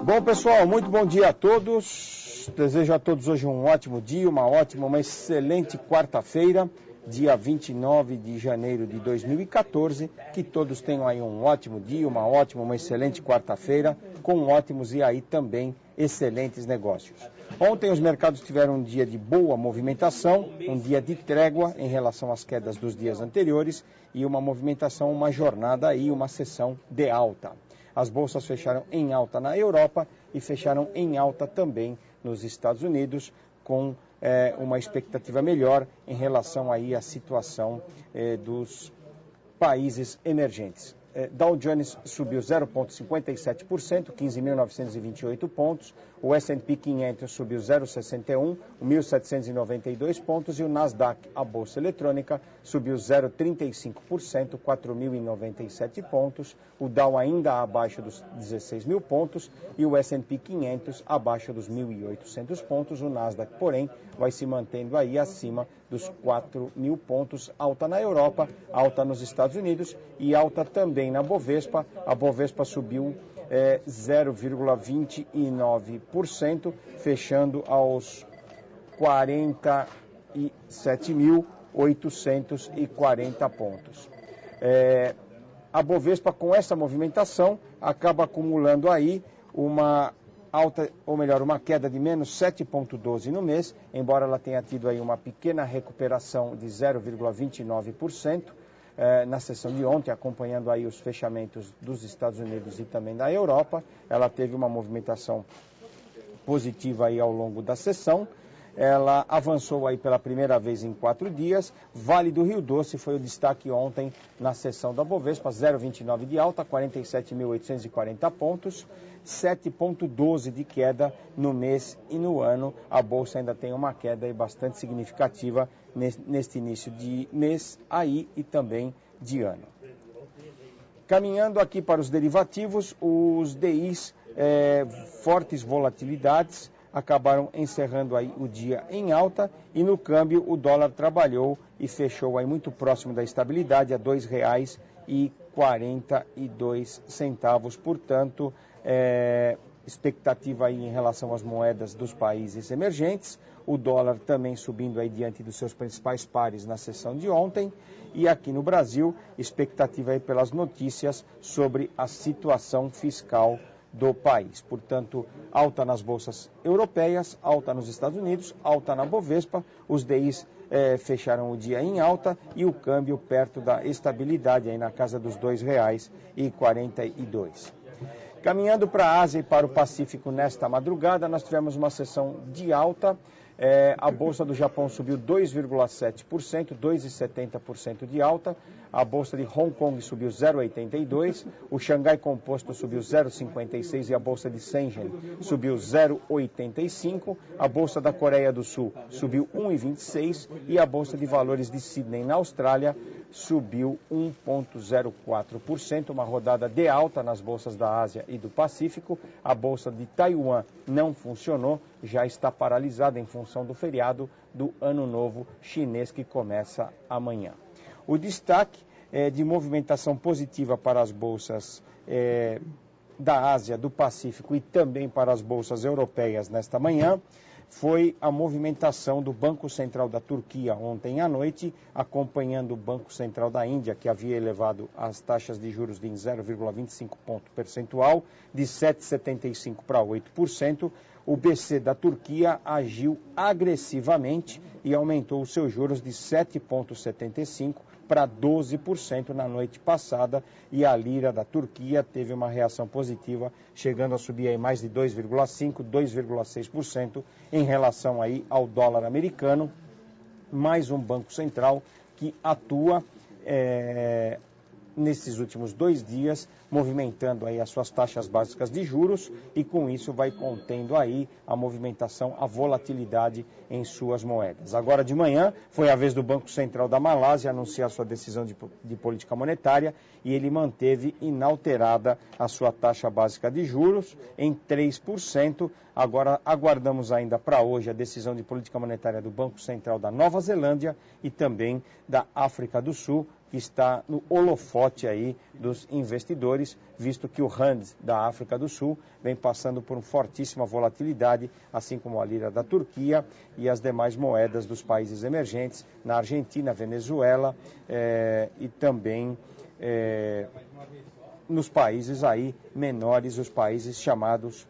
Bom, pessoal, muito bom dia a todos. Desejo a todos hoje um ótimo dia, uma excelente quarta-feira, dia 29 de janeiro de 2014. Que todos tenham aí um ótimo dia, uma excelente quarta-feira, com ótimos e aí também excelentes negócios. Ontem os mercados tiveram um dia de boa movimentação, um dia de trégua em relação às quedas dos dias anteriores e uma movimentação, uma jornada aí, uma sessão de alta. As bolsas fecharam em alta na Europa e fecharam em alta também nos Estados Unidos, com uma expectativa melhor em relação aí à situação dos países emergentes. Dow Jones subiu 0,57%, 15.928 pontos. O S&P 500 subiu 0,61%, 1.792 pontos. E o Nasdaq, a bolsa eletrônica, subiu 0,35%, 4.097 pontos. O Dow ainda abaixo dos 16 mil pontos e o S&P 500 abaixo dos 1.800 pontos. O Nasdaq, porém, vai se mantendo aí acima dos 4.000 pontos. Alta na Europa, alta nos Estados Unidos e alta também na Bovespa. A Bovespa subiu 0,29%, fechando aos 47.840 pontos. A Bovespa, com essa movimentação, acaba acumulando aí uma alta, ou melhor, uma queda de menos 7,12% no mês, embora ela tenha tido aí uma pequena recuperação de 0,29%. Na sessão de ontem, acompanhando aí os fechamentos dos Estados Unidos e também da Europa, ela teve uma movimentação positiva aí ao longo da sessão. Ela avançou aí pela primeira vez em 4 dias. Vale do Rio Doce foi o destaque ontem na sessão da Bovespa, 0,29 de alta, 47.840 pontos, 7,12 de queda no mês e no ano. A Bolsa ainda tem uma queda aí bastante significativa neste início de mês aí e também de ano. Caminhando aqui para os derivativos, os DIs, fortes volatilidades, acabaram encerrando aí o dia em alta e no câmbio o dólar trabalhou e fechou aí muito próximo da estabilidade a R$ 2,42. Portanto, expectativa aí em relação às moedas dos países emergentes, o dólar também subindo aí diante dos seus principais pares na sessão de ontem e aqui no Brasil, expectativa aí pelas notícias sobre a situação fiscal do país. Portanto, alta nas bolsas europeias, alta nos Estados Unidos, alta na Bovespa, os DIs fecharam o dia em alta e o câmbio perto da estabilidade, aí na casa dos R$ 2,42. Caminhando para a Ásia e para o Pacífico nesta madrugada, nós tivemos uma sessão de alta. A Bolsa do Japão subiu 2,7%, 2,70% de alta. A Bolsa de Hong Kong subiu 0,82%. O Xangai Composto subiu 0,56% e a Bolsa de Shenzhen subiu 0,85%. A Bolsa da Coreia do Sul subiu 1,26% e a Bolsa de Valores de Sydney, na Austrália, subiu 1,04%, uma rodada de alta nas bolsas da Ásia e do Pacífico. A Bolsa de Taiwan não funcionou, já está paralisada em função do feriado do Ano Novo Chinês que começa amanhã. O destaque de movimentação positiva para as bolsas da Ásia, do Pacífico e também para as bolsas europeias nesta manhã foi a movimentação do Banco Central da Turquia ontem à noite, acompanhando o Banco Central da Índia, que havia elevado as taxas de juros em 0,25 ponto percentual, de 7,75% para 8%. O BC da Turquia agiu agressivamente e aumentou os seus juros de 7,75% para 12% na noite passada, e a lira da Turquia teve uma reação positiva, chegando a subir aí mais de 2,5%, 2,6% em relação aí ao dólar americano. Mais um banco central que atua nesses últimos 2 dias, movimentando aí as suas taxas básicas de juros e com isso vai contendo aí a movimentação, a volatilidade em suas moedas. Agora de manhã foi a vez do Banco Central da Malásia anunciar sua decisão de política monetária e ele manteve inalterada a sua taxa básica de juros em 3%. Agora aguardamos ainda para hoje a decisão de política monetária do Banco Central da Nova Zelândia e também da África do Sul, que está no holofote aí dos investidores, visto que o Rand da África do Sul vem passando por uma fortíssima volatilidade, assim como a lira da Turquia e as demais moedas dos países emergentes, na Argentina, Venezuela e também nos países aí menores, os países chamados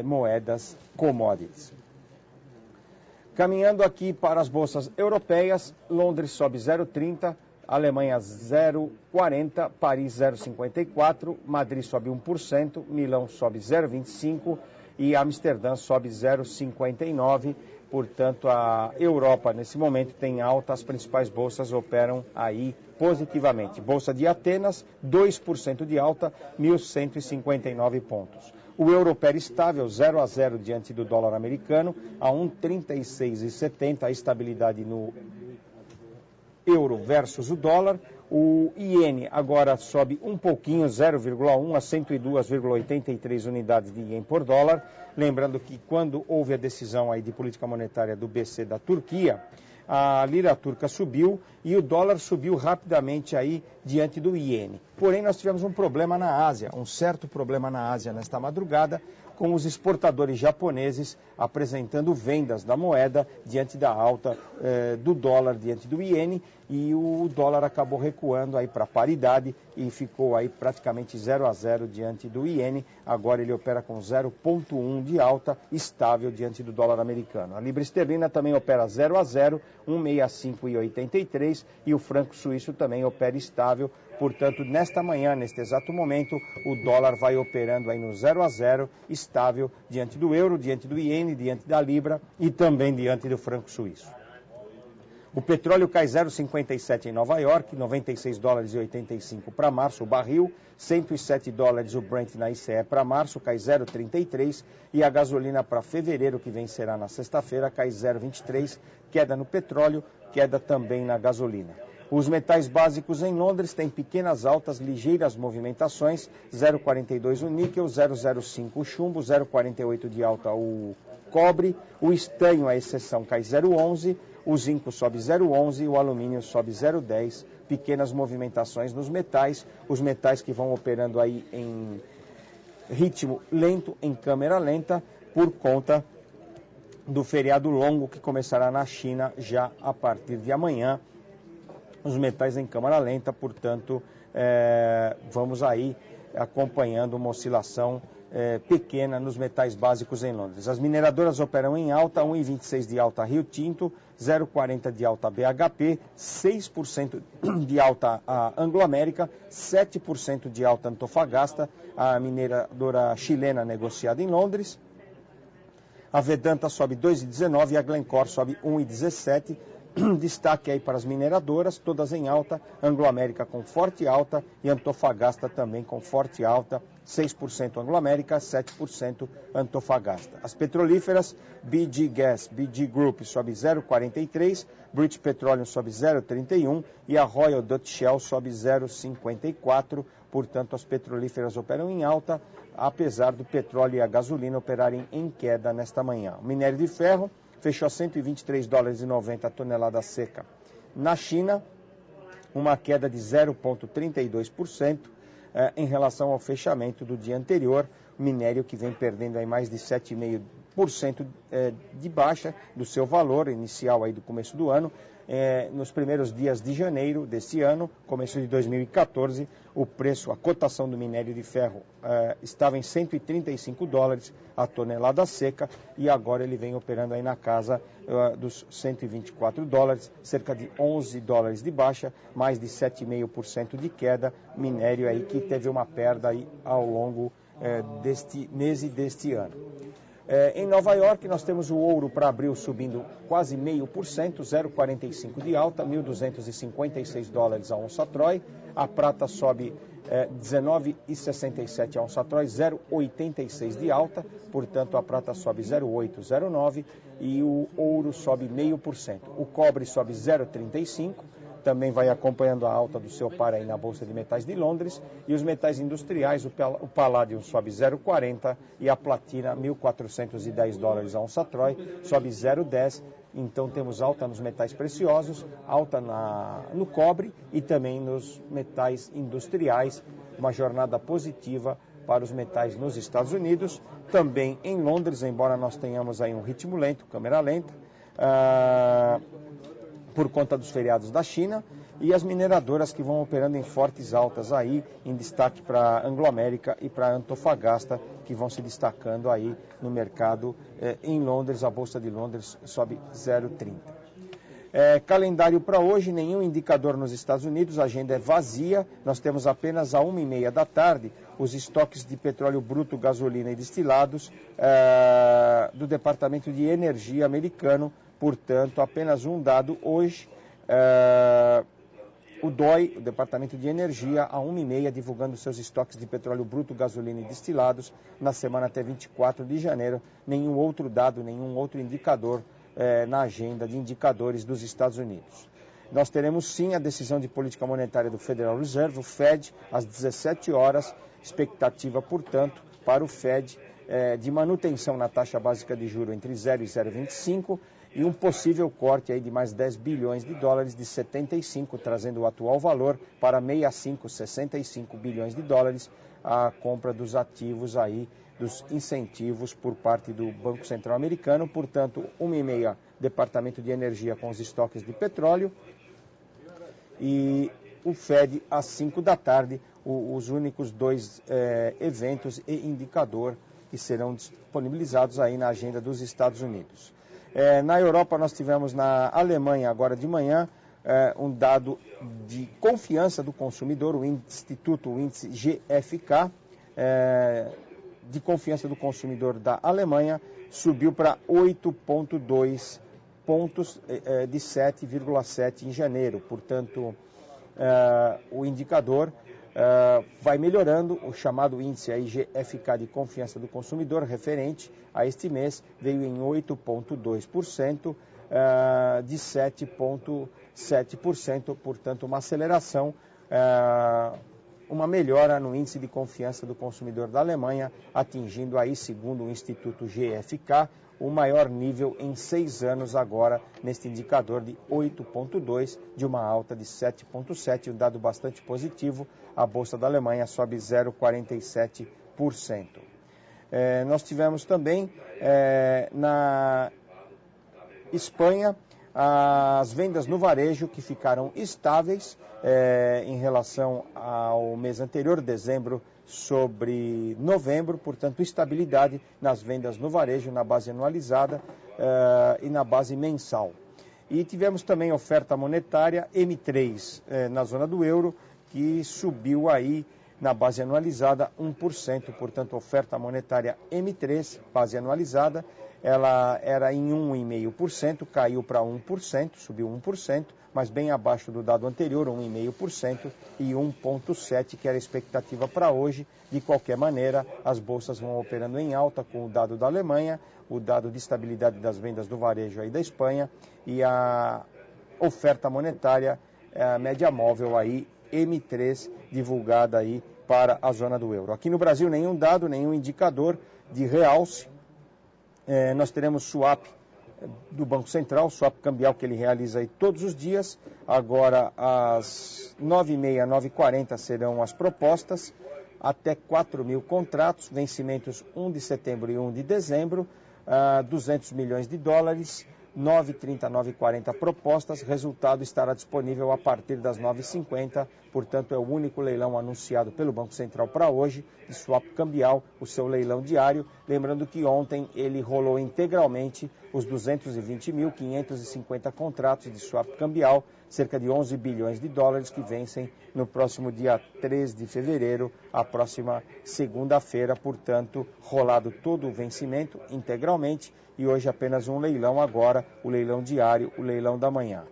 moedas commodities. Caminhando aqui para as bolsas europeias, Londres sobe 0,30, Alemanha 0,40, Paris 0,54, Madrid sobe 1%, Milão sobe 0,25 e Amsterdã sobe 0,59. Portanto, a Europa nesse momento tem alta, as principais bolsas operam aí positivamente. Bolsa de Atenas, 2% de alta, 1.159 pontos. O euro opera estável, 0-0 diante do dólar americano, a 1,3670, a estabilidade no euro versus o dólar. O iene agora sobe um pouquinho, 0,1 a 102,83 unidades de ien por dólar. Lembrando que quando houve a decisão aí de política monetária do BC da Turquia, a lira turca subiu e o dólar subiu rapidamente aí diante do iene. Porém, nós tivemos um problema na Ásia, um certo problema na Ásia nesta madrugada, com os exportadores japoneses apresentando vendas da moeda diante da alta do dólar diante do iene, e o dólar acabou recuando aí para paridade e ficou aí praticamente 0-0 diante do iene. Agora ele opera com 0,1 de alta, estável diante do dólar americano. A libra esterlina também opera 0-0, 1,6583, e o franco suíço também opera estável. Portanto, nesta manhã, neste exato momento, o dólar vai operando aí no 0-0, estável diante do euro, diante do iene, diante da libra e também diante do franco suíço. O petróleo cai 0,57 em Nova York, 96 dólares e 85 para março o barril, 107 dólares o Brent na ICE para março, cai 0,33, e a gasolina para fevereiro, que vencerá na sexta-feira, cai 0,23, queda no petróleo, queda também na gasolina. Os metais básicos em Londres têm pequenas altas, ligeiras movimentações, 0,42 o níquel, 0,05 o chumbo, 0,48 de alta o cobre, o estanho, a exceção, cai 0,11, o zinco sobe 0,11 e o alumínio sobe 0,10, pequenas movimentações nos metais, os metais que vão operando aí em ritmo lento, em câmera lenta, por conta do feriado longo que começará na China já a partir de amanhã. Os metais em câmara lenta, portanto, vamos aí acompanhando uma oscilação pequena nos metais básicos em Londres. As mineradoras operam em alta, 1,26 de alta Rio Tinto, 0,40 de alta BHP, 6% de alta a Anglo América, 7% de alta Antofagasta, a mineradora chilena negociada em Londres. A Vedanta sobe 2,19 e a Glencore sobe 1,17. Destaque aí para as mineradoras, todas em alta, Anglo América com forte alta e Antofagasta também com forte alta, 6% Anglo América, 7% Antofagasta. As petrolíferas, BG Gas, BG Group sobe 0,43, British Petroleum sobe 0,31 e a Royal Dutch Shell sobe 0,54, portanto as petrolíferas operam em alta, apesar do petróleo e a gasolina operarem em queda nesta manhã. O minério de ferro fechou a 123 dólares e 90 a tonelada seca. Na China, uma queda de 0,32% em relação ao fechamento do dia anterior. Minério que vem perdendo aí mais de 7,5% de baixa do seu valor inicial aí do começo do ano. Nos primeiros dias de janeiro deste ano, começo de 2014, o preço, a cotação do minério de ferro estava em 135 dólares a tonelada seca e agora ele vem operando aí na casa dos 124 dólares, cerca de 11 dólares de baixa, mais de 7,5% de queda, minério aí que teve uma perda aí ao longo deste mês e deste ano. Em Nova York, nós temos o ouro para abril subindo quase 0,5%, 0,45 de alta, 1.256 dólares a onça Troy. A prata sobe 19,67 a onça Troy, 0,86 de alta, portanto a prata sobe 0,8, 0,9 e o ouro sobe 0,5%. O cobre sobe 0,35, também vai acompanhando a alta do seu par aí na Bolsa de Metais de Londres. E os metais industriais, o Palladium sobe 0,40 e a platina, $1.410 a onça Troy, sobe 0,10. Então temos alta nos metais preciosos, alta no cobre e também nos metais industriais, uma jornada positiva para os metais nos Estados Unidos, também em Londres, embora nós tenhamos aí um ritmo lento, câmera lenta, por conta dos feriados da China, e as mineradoras que vão operando em fortes altas aí, em destaque para a Anglo-América e para a Antofagasta, que vão se destacando aí no mercado em Londres. A Bolsa de Londres sobe 0,30. Calendário para hoje, nenhum indicador nos Estados Unidos, a agenda é vazia, nós temos apenas às 1h30 da tarde os estoques de petróleo bruto, gasolina e destilados do Departamento de Energia americano, portanto, apenas um dado hoje, o DOE, o Departamento de Energia, à 1h30, divulgando seus estoques de petróleo bruto, gasolina e destilados na semana até 24 de janeiro, nenhum outro dado, nenhum outro indicador na agenda de indicadores dos Estados Unidos. Nós teremos sim a decisão de política monetária do Federal Reserve, o FED, às 17 horas, expectativa, portanto, para o FED de manutenção na taxa básica de juros entre 0 e 0,25 e um possível corte aí de mais 10 bilhões de dólares de 75, trazendo o atual valor para 65 bilhões de dólares, a compra dos ativos aí, dos incentivos por parte do Banco Central Americano. Portanto, 1h30, Departamento de Energia com os estoques de petróleo, e o FED às 5 da tarde, os únicos dois eventos e indicador que serão disponibilizados aí na agenda dos Estados Unidos. Na Europa, nós tivemos na Alemanha, agora de manhã, um dado de confiança do consumidor, o índice GfK, de confiança do consumidor da Alemanha, subiu para 8,2 pontos de 7,7 em janeiro. Portanto, o indicador vai melhorando. O chamado índice GfK de confiança do consumidor, referente a este mês, veio em 8,2%, de 7,7%, portanto, uma aceleração, uma melhora no índice de confiança do consumidor da Alemanha, atingindo aí, segundo o Instituto GfK, o maior nível em 6 anos agora, neste indicador de 8,2, de uma alta de 7,7, um dado bastante positivo. A Bolsa da Alemanha sobe 0,47%. Nós tivemos também na Espanha as vendas no varejo que ficaram estáveis em relação ao mês anterior, dezembro, sobre novembro, portanto, estabilidade nas vendas no varejo, na base anualizada e na base mensal. E tivemos também oferta monetária M3 na zona do euro, que subiu aí na base anualizada 1%, portanto, oferta monetária M3, base anualizada, ela era em 1,5%, caiu para 1%, subiu 1%, mas bem abaixo do dado anterior, 1,5%, e 1,7%, que era a expectativa para hoje. De qualquer maneira, as bolsas vão operando em alta com o dado da Alemanha, o dado de estabilidade das vendas do varejo aí da Espanha e a oferta monetária, a média móvel aí, M3, divulgada aí para a zona do euro. Aqui no Brasil, nenhum dado, nenhum indicador de realce. Nós teremos swap do Banco Central, swap cambial que ele realiza aí todos os dias. Agora, às 9h30, 9h40 serão as propostas, até 4.000 contratos, vencimentos 1 de setembro e 1 de dezembro, 200 milhões de dólares, 9h30, 9h40 propostas, resultado estará disponível a partir das 9h50, portanto é o único leilão anunciado pelo Banco Central para hoje, de swap cambial, o seu leilão diário. Lembrando que ontem ele rolou integralmente os 220.550 contratos de swap cambial, cerca de 11 bilhões de dólares, que vencem no próximo dia 3 de fevereiro, a próxima segunda-feira, portanto, rolado todo o vencimento integralmente, e hoje apenas um leilão agora, o leilão diário, o leilão da manhã.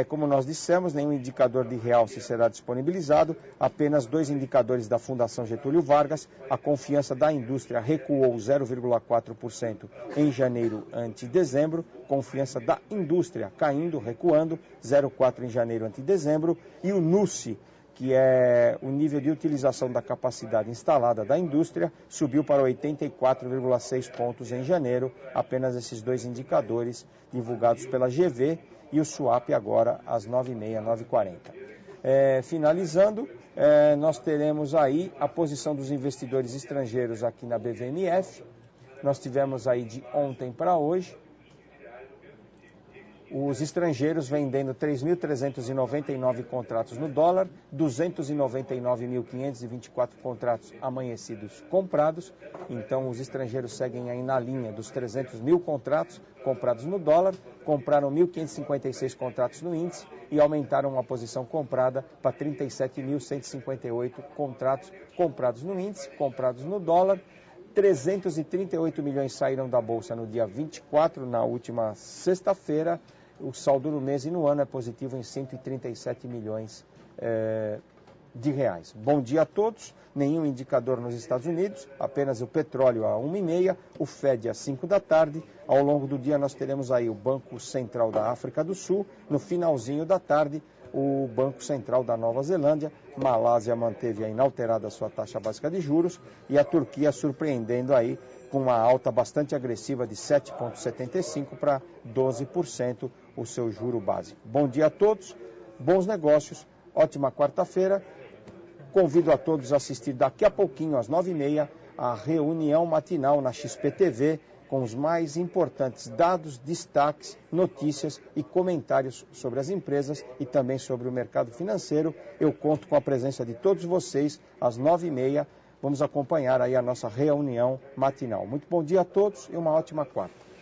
Como nós dissemos, nenhum indicador de realce será disponibilizado, apenas 2 indicadores da Fundação Getúlio Vargas. A confiança da indústria recuou 0,4% em janeiro ante dezembro, confiança da indústria caindo, recuando, 0,4% em janeiro ante dezembro, e o NUSI, que é o nível de utilização da capacidade instalada da indústria, subiu para 84,6 pontos em janeiro, apenas esses 2 indicadores divulgados pela GV, e o swap agora às 9h30, 9h40. Finalizando, nós teremos aí a posição dos investidores estrangeiros aqui na BVMF. Nós tivemos aí de ontem para hoje, os estrangeiros vendendo 3.399 contratos no dólar, 299.524 contratos amanhecidos comprados. Então, os estrangeiros seguem aí na linha dos 300 mil contratos comprados no dólar, compraram 1.556 contratos no índice e aumentaram a posição comprada para 37.158 contratos comprados no índice, comprados no dólar. 338 milhões saíram da Bolsa no dia 24, na última sexta-feira. O saldo no mês e no ano é positivo em 137 milhões de reais. Bom dia a todos. Nenhum indicador nos Estados Unidos, apenas o petróleo a 1h30, o Fed às 5 da tarde. Ao longo do dia nós teremos aí o Banco Central da África do Sul, no finalzinho da tarde, o Banco Central da Nova Zelândia. Malásia manteve a inalterada sua taxa básica de juros e a Turquia surpreendendo aí com uma alta bastante agressiva de 7,75% para 12% o seu juro básico. Bom dia a todos, bons negócios, ótima quarta-feira. Convido a todos a assistir daqui a pouquinho, às 9h30, a reunião matinal na XP-TV, com os mais importantes dados, destaques, notícias e comentários sobre as empresas e também sobre o mercado financeiro. Eu conto com a presença de todos vocês às 9h30. Vamos acompanhar aí a nossa reunião matinal. Muito bom dia a todos e uma ótima quarta.